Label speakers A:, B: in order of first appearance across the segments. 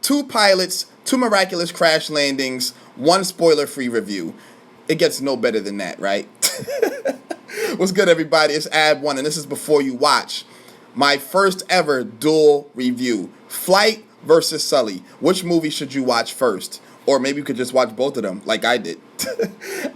A: 2 pilots, 2 miraculous crash landings, 1 spoiler-free review. It gets no better than that, right? What's good, everybody? It's Abwon, and this is Before You Watch. My first ever duel review. Flight versus Sully. Which movie should you watch first? Or maybe you could just watch both of them, like I did.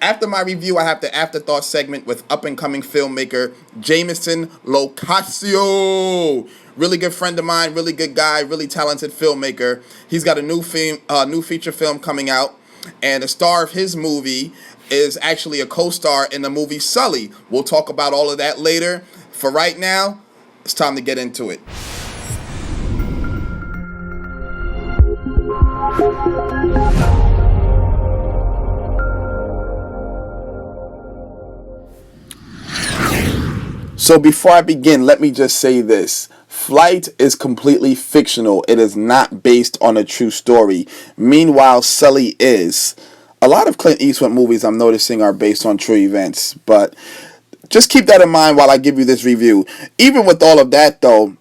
A: After my review, I have the Afterthoughts segment with up-and-coming filmmaker Jamison LoCascio. Really good friend of mine, really good guy, really talented filmmaker. He's got a new feature film coming out, and the star of his movie is actually a co-star in the movie Sully. We'll talk about all of that later. For right now, it's time to get into it. So before I begin, let me just say this. Flight is completely fictional. It is not based on a true story. Meanwhile, Sully is. A lot of Clint Eastwood movies I'm noticing are based on true events, but just keep that in mind while I give you this review. Even with all of that, though,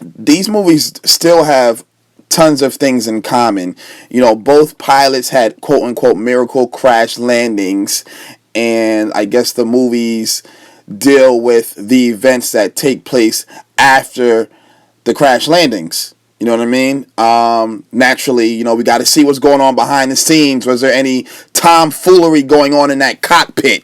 A: these movies still have tons of things in common. You know, both pilots had quote-unquote miracle crash landings, and I guess the movies deal with the events that take place after the crash landings. You know what I mean? Naturally, you know, we got to see what's going on behind the scenes. Was there any tomfoolery going on in that cockpit?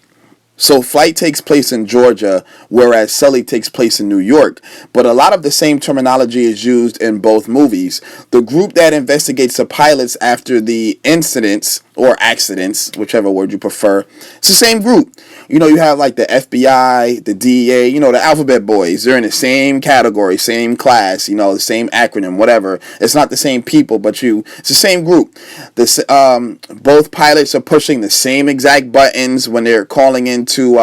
A: So Flight takes place in Georgia, whereas Sully takes place in New York. But a lot of the same terminology is used in both movies. The group that investigates the pilots after the incidents, or accidents, whichever word you prefer, it's the same group. You know, you have like the FBI, the DEA, you know, the alphabet boys. They're in the same category, same class, you know, the same acronym, whatever. It's not the same people, but it's the same group. Both pilots are pushing the same exact buttons when they're calling into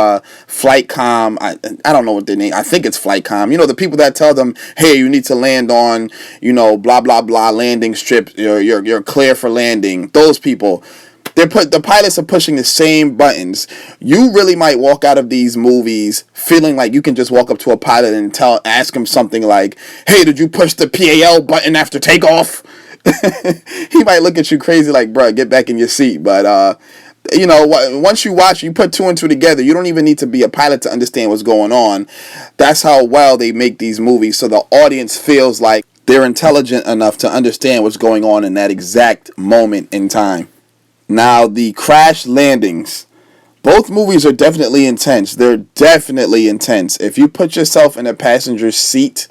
A: flight comm. I don't know what their name. I think it's flight comm. You know, the people that tell them, hey, you need to land on, you know, blah blah blah landing strip. You're clear for landing. Those people. The pilots are pushing the same buttons. You really might walk out of these movies feeling like you can just walk up to a pilot and ask him something like, hey, did you push the PAL button after takeoff? He might look at you crazy like, bruh, get back in your seat. But, you know, once you watch, you put 2 and 2 together. You don't even need to be a pilot to understand what's going on. That's how well they make these movies, so the audience feels like they're intelligent enough to understand what's going on in that exact moment in time. Now, the crash landings. Both movies are definitely intense. They're definitely intense. If you put yourself in a passenger seat,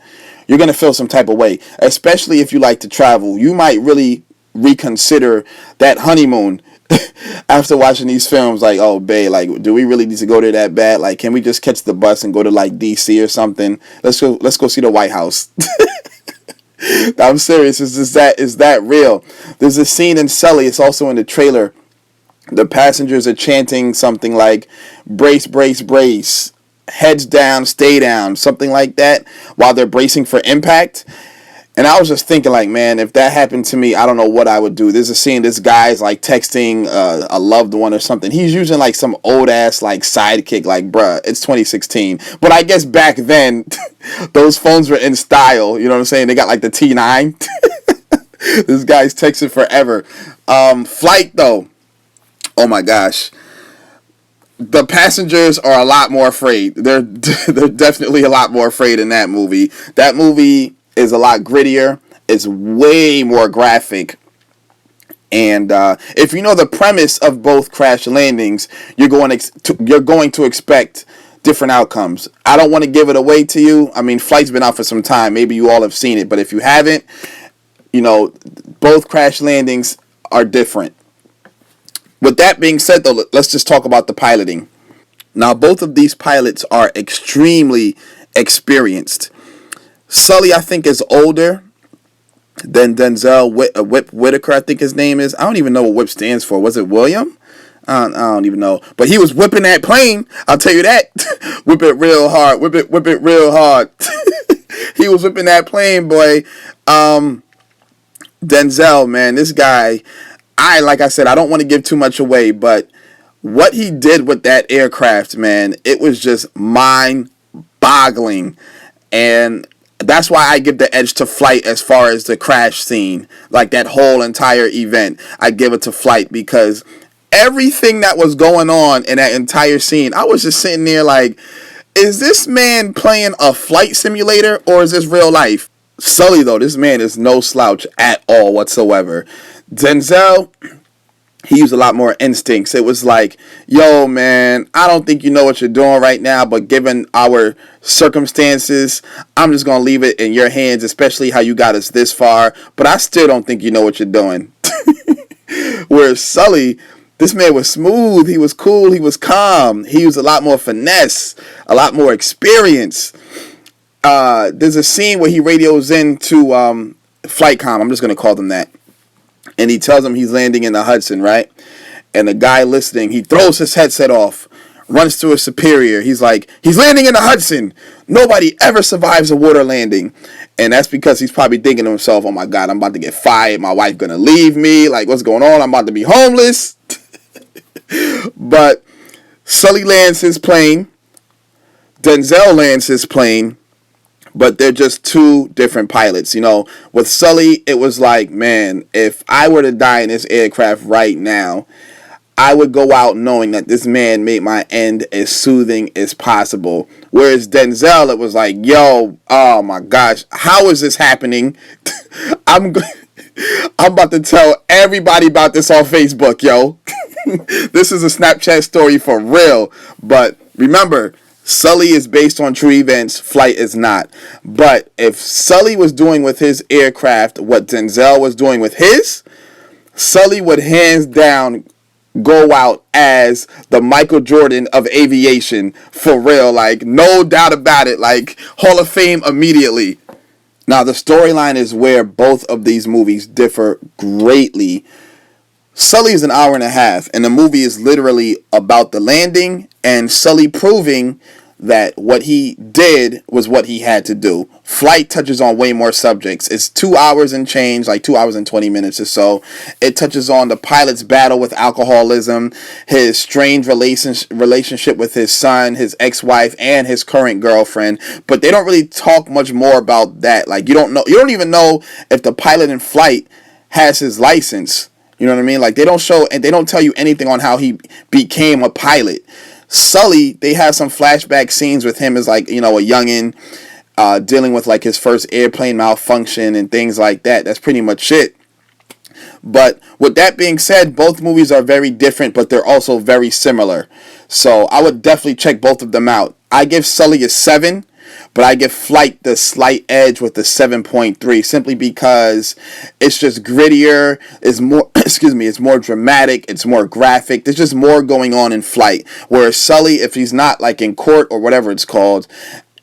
A: you're going to feel some type of way. Especially if you like to travel. You might really reconsider that honeymoon after watching these films. Like, oh, babe, like, do we really need to go there that bad? Like, can we just catch the bus and go to, like, D.C. or something? Let's go see the White House. I'm serious. Is that real? There's a scene in Sully. It's also in the trailer. The passengers are chanting something like brace, brace, brace, heads down, stay down, something like that, while they're bracing for impact. And I was just thinking, like, man, if that happened to me, I don't know what I would do. There's a scene, this guy's like texting a loved one or something. He's using like some old ass like sidekick, like, bruh, it's 2016. But I guess back then, those phones were in style. You know what I'm saying? They got like the T9. This guy's texting forever. Flight though, oh my gosh. The passengers are a lot more afraid. They're definitely a lot more afraid in that movie. That movie is a lot grittier. It's way more graphic. And if you know the premise of both crash landings, you're going to expect different outcomes. I don't want to give it away to you. I mean, Flight's been out for some time. Maybe you all have seen it. But if you haven't, you know, both crash landings are different. With that being said, though, let's just talk about the piloting. Now, both of these pilots are extremely experienced. Sully, I think, is older than Denzel Whitaker, I think his name is. I don't even know what whip stands for. Was it William? I don't even know. But he was whipping that plane. I'll tell you that. Whip it real hard. Whip it real hard. He was whipping that plane, boy. Denzel, man, this guy, like I said, I don't want to give too much away, but what he did with that aircraft, man, it was just mind-boggling. And That's why I give the edge to Flight as far as the crash scene. Like that whole entire event, I give it to Flight because everything that was going on in that entire scene, I was just sitting there like, is this man playing a flight simulator or is this real life? Sully, though, this man is no slouch at all whatsoever. Denzel, he used a lot more instincts. It was like, yo, man, I don't think you know what you're doing right now, but given our circumstances, I'm just going to leave it in your hands, especially how you got us this far. But I still don't think you know what you're doing. Whereas Sully, this man was smooth, he was cool, he was calm, he used a lot more finesse, a lot more experience. There's a scene where he radios into Flightcom, I'm just going to call them that, and he tells him he's landing in the Hudson, right? And the guy listening, he throws his headset off, runs to a superior. He's like, he's landing in the Hudson. Nobody ever survives a water landing. And that's because he's probably thinking to himself, oh my God, I'm about to get fired. My wife gonna leave me. Like, what's going on? I'm about to be homeless. But Sully lands his plane. Denzel lands his plane. But they're just two different pilots. You know, with Sully, it was like, man, if I were to die in this aircraft right now, I would go out knowing that this man made my end as soothing as possible. Whereas Denzel, it was like, yo, oh my gosh, how is this happening? I'm about to tell everybody about this on Facebook, yo. This is a Snapchat story for real. But remember, Sully is based on true events. Flight is not. But if Sully was doing with his aircraft what Denzel was doing with his, Sully would hands down go out as the Michael Jordan of aviation for real. Like, no doubt about it. Like, Hall of Fame immediately. Now, the storyline is where both of these movies differ greatly. Sully is an hour and a half, and the movie is literally about the landing and Sully proving that what he did was what he had to do. Flight touches on way more subjects. It's 2 hours and change, like 2 hours and 20 minutes or so. It touches on the pilot's battle with alcoholism, his strange relationship with his son, his ex-wife, and his current girlfriend. But they don't really talk much more about that. Like, you don't even know if the pilot in Flight has his license. You know what I mean? Like, they don't show and they don't tell you anything on how he became a pilot. Sully, they have some flashback scenes with him as, like, you know, a youngin' dealing with like his first airplane malfunction and things like that. That's pretty much it. But with that being said, both movies are very different, but they're also very similar. So I would definitely check both of them out. I give Sully a 7. But I give Flight the slight edge with the 7.3 simply because it's just grittier, it's more, it's more dramatic, it's more graphic. There's just more going on in Flight. Whereas Sully, if he's not like in court or whatever it's called,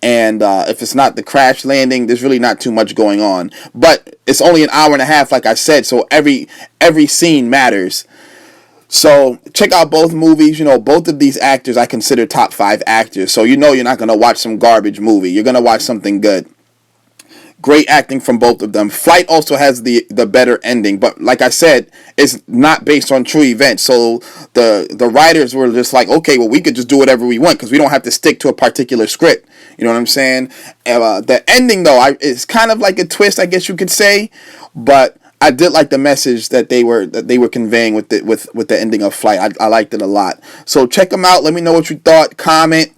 A: and if it's not the crash landing, there's really not too much going on. But it's only an hour and a half, like I said, so every scene matters. So check out both movies. You know, both of these actors I consider top 5 actors. So you know you're not going to watch some garbage movie. You're going to watch something good. Great acting from both of them. Flight also has the better ending. But like I said, it's not based on true events. So the writers were just like, okay, well, we could just do whatever we want because we don't have to stick to a particular script. You know what I'm saying? The ending, though, is kind of like a twist, I guess you could say. But I did like the message that they were conveying with the ending of Flight. I liked it a lot. So check them out. Let me know what you thought. Comment,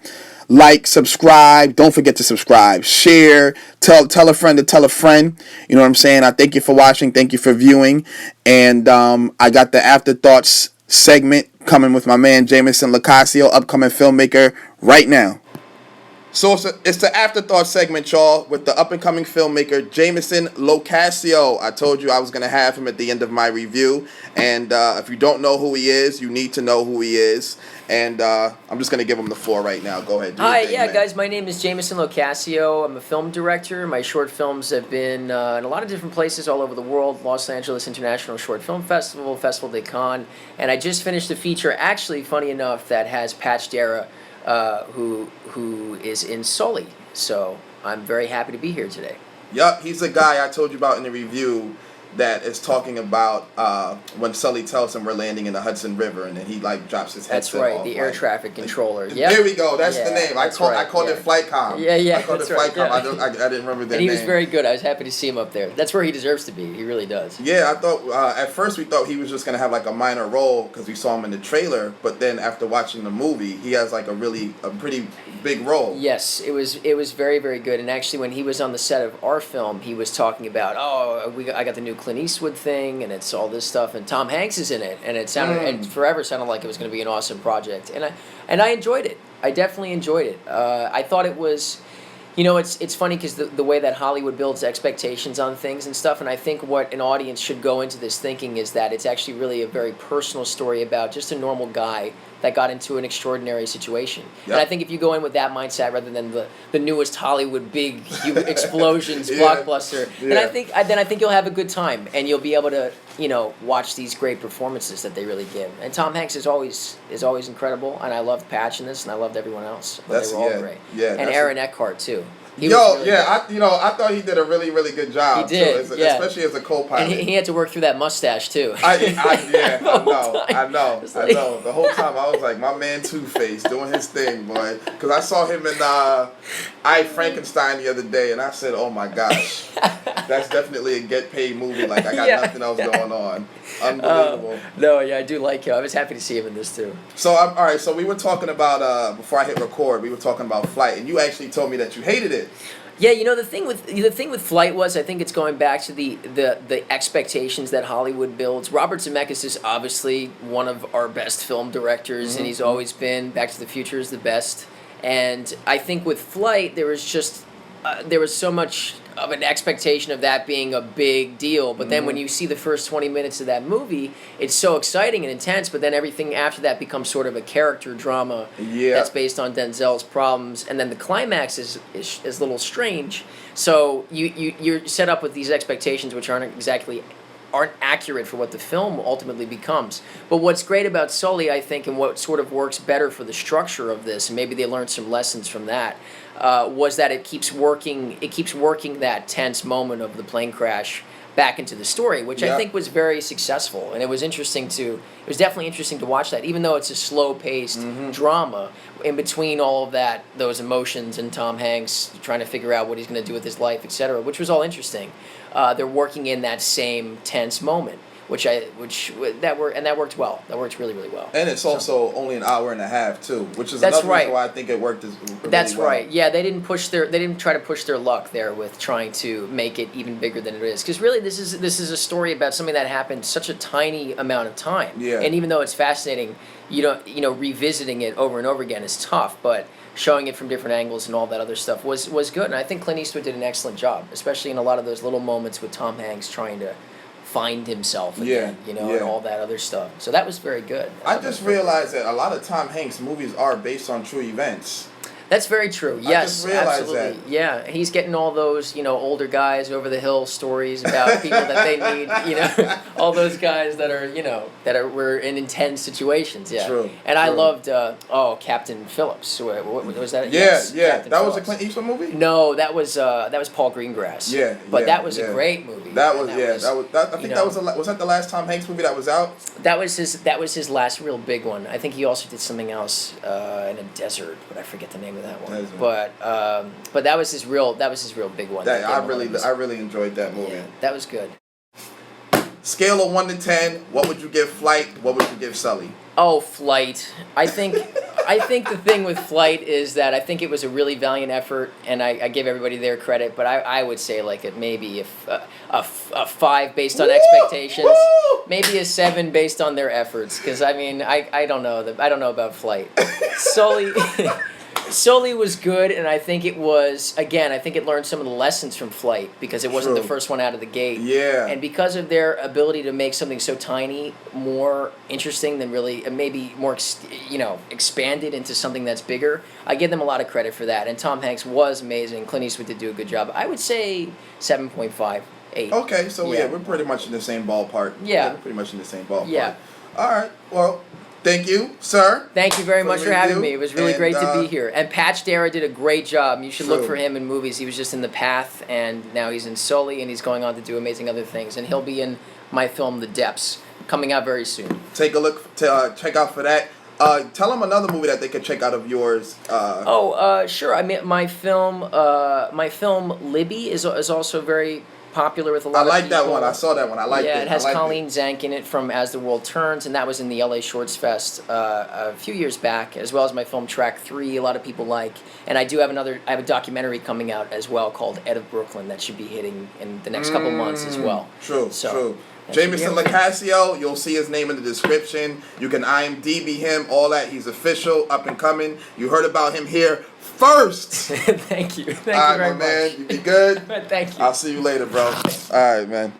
A: like, subscribe. Don't forget to subscribe. Share. Tell a friend to tell a friend. You know what I'm saying? I thank you for watching. Thank you for viewing. And I got the Afterthoughts segment coming with my man Jamison LoCascio, upcoming filmmaker, right now. So it's the Afterthought segment, y'all, with the up-and-coming filmmaker, Jamison LoCascio. I told you I was going to have him at the end of my review. And if you don't know who he is, you need to know who he is. And I'm just going to give him the floor right now. Go ahead.
B: Hi, guys. My name is Jamison LoCascio. I'm a film director. My short films have been in a lot of different places all over the world. Los Angeles International Short Film Festival, Festival de Cannes. And I just finished a feature, actually, funny enough, that has Patch Dara, who is in Sully. So I'm very happy to be here today.
A: Yup, he's the guy I told you about in the review that is talking about when Sully tells him we're landing in the Hudson River, and then he like drops his headset.
B: That's right,
A: off,
B: the air traffic controller. Yeah,
A: there we go. That's the name. I called it Flight Com.
B: Yeah.
A: I called it Flight Com. I didn't remember their name.
B: And he was very good. I was happy to see him up there. That's where he deserves to be. He really does.
A: Yeah, I thought at first we thought he was just gonna have like a minor role because we saw him in the trailer, but then after watching the movie, he has like a pretty big role.
B: Yes, it was very, very good. And actually, when he was on the set of our film, he was talking about, I got the new Clint Eastwood thing, and it's all this stuff, and Tom Hanks is in it, and it forever sounded like it was going to be an awesome project, and I enjoyed it. I definitely enjoyed it. I thought it was. It's funny because the way that Hollywood builds expectations on things and stuff, and I think what an audience should go into this thinking is that it's actually really a very personal story about just a normal guy that got into an extraordinary situation. Yep. And I think if you go in with that mindset rather than the newest Hollywood big explosions blockbuster, then I think you'll have a good time and you'll be able to watch these great performances that they really give. And Tom Hanks is always incredible, and I loved Patch in this, and I loved everyone else. They were all great. Yeah, and Aaron Eckhart too. I
A: thought he did a really, really good job.
B: He did,
A: too, especially as a co-pilot.
B: And he had to work through that mustache too.
A: I know. The whole time I was like, my man Two-Face doing his thing, boy. Because I saw him in I, Frankenstein the other day, and I said, oh my gosh, that's definitely a get-paid movie. Like, I got nothing else going on. Unbelievable.
B: I do like him. I was happy to see him in this too.
A: So, all right, so we were talking about, before I hit record, we were talking about Flight, and you actually told me that you hated it.
B: Yeah, the thing with Flight was, I think it's going back to the expectations that Hollywood builds. Robert Zemeckis is obviously one of our best film directors, and he's always been. Back to the Future is the best, and I think with Flight there was just there was so much of an expectation of that being a big deal, but then when you see the first 20 minutes of that movie, it's so exciting and intense, but then everything after that becomes sort of a character drama that's based on Denzel's problems, and then the climax is a little strange, so you're set up with these expectations which aren't accurate for what the film ultimately becomes. But what's great about Sully, I think, and what sort of works better for the structure of this, and maybe they learned some lessons from that, was that it keeps working that tense moment of the plane crash back into the story, which I think was very successful. And it was definitely interesting to watch that, even though it's a slow-paced drama, in between all of that, those emotions and Tom Hanks trying to figure out what he's going to do with his life, etc., which was all interesting. They're working in that same tense moment, that worked well. That worked really, really well.
A: And it's also only an hour and a half too, which is another reason why I think it worked really well.
B: Right. Yeah, they didn't try to push their luck there with trying to make it even bigger than it is. Because really, this is a story about something that happened such a tiny amount of time.
A: Yeah.
B: And even though it's fascinating, revisiting it over and over again is tough, but showing it from different angles and all that other stuff was good. And I think Clint Eastwood did an excellent job, especially in a lot of those little moments with Tom Hanks trying to find himself again, and all that other stuff. So that was very good.
A: I just realized that a lot of Tom Hanks movies are based on true events.
B: That's very true. Yes, absolutely. That. Yeah, he's getting all those, older guys over the hill stories about people that they need, all those guys that are were in intense situations. Yeah. True. And I loved Captain Phillips. What was that?
A: Yeah,
B: yes,
A: yeah.
B: Captain
A: that
B: Phillips.
A: Was a Clint Eastwood movie?
B: No, that was Paul Greengrass.
A: Yeah.
B: But that was a great movie.
A: I think was that the last Tom Hanks movie that was out?
B: That was his last real big one. I think he also did something else in a desert, but I forget the name of that one. But that was his real big one.
A: I really enjoyed that movie.
B: Yeah, that was good.
A: Scale of 1 to 10, what would you give Flight? What would you give Sully?
B: Oh, Flight. I think the thing with Flight is that I think it was a really valiant effort, and I give everybody their credit, but I would say like it maybe a 5 based on expectations, maybe a 7 based on their efforts, because I don't know about Flight. Sully was good, and I think it learned some of the lessons from Flight, because it wasn't the first one out of the gate.
A: Yeah.
B: And because of their ability to make something so tiny more interesting than really, maybe more, expanded into something that's bigger, I give them a lot of credit for that. And Tom Hanks was amazing. Clint Eastwood did do a good job. I would say 7.5, 8.
A: Okay, so we're pretty much in the same ballpark.
B: Yeah.
A: We're pretty much in the same ballpark.
B: Yeah.
A: All right, well, Thank you, sir.
B: Thank you very much for having
A: review.
B: me. It was really
A: And,
B: great to be here. And Patch Dara did a great job. You should look
A: True.
B: for him in movies. He was just in The Path, and now he's in Sully, and he's going on to do amazing other things. And he'll be in my film, The Depths, coming out very soon.
A: Take a look, check out for that. Tell them another movie that they could check out of yours.
B: Sure. I mean, my film Libby is also very popular with a lot
A: I
B: of
A: like
B: people.
A: that one. I saw that one. I liked it.
B: Yeah, it has
A: I liked
B: Colleen Zank in it from As the World Turns, and that was in the LA Shorts Fest a few years back, as well as my film Track 3, a lot of people like. And I have a documentary coming out as well called Ed of Brooklyn that should be hitting in the next couple months as well.
A: True,
B: So,
A: true.
B: that should
A: Jamison
B: be it.
A: LoCascio, you'll see his name in the description. You can IMDb him, all that. He's official, up and coming. You heard about him here first.
B: Thank you. Thank
A: All
B: you very
A: right, my man.
B: much.
A: You be good?
B: Thank you.
A: I'll see you later, bro. All right, man.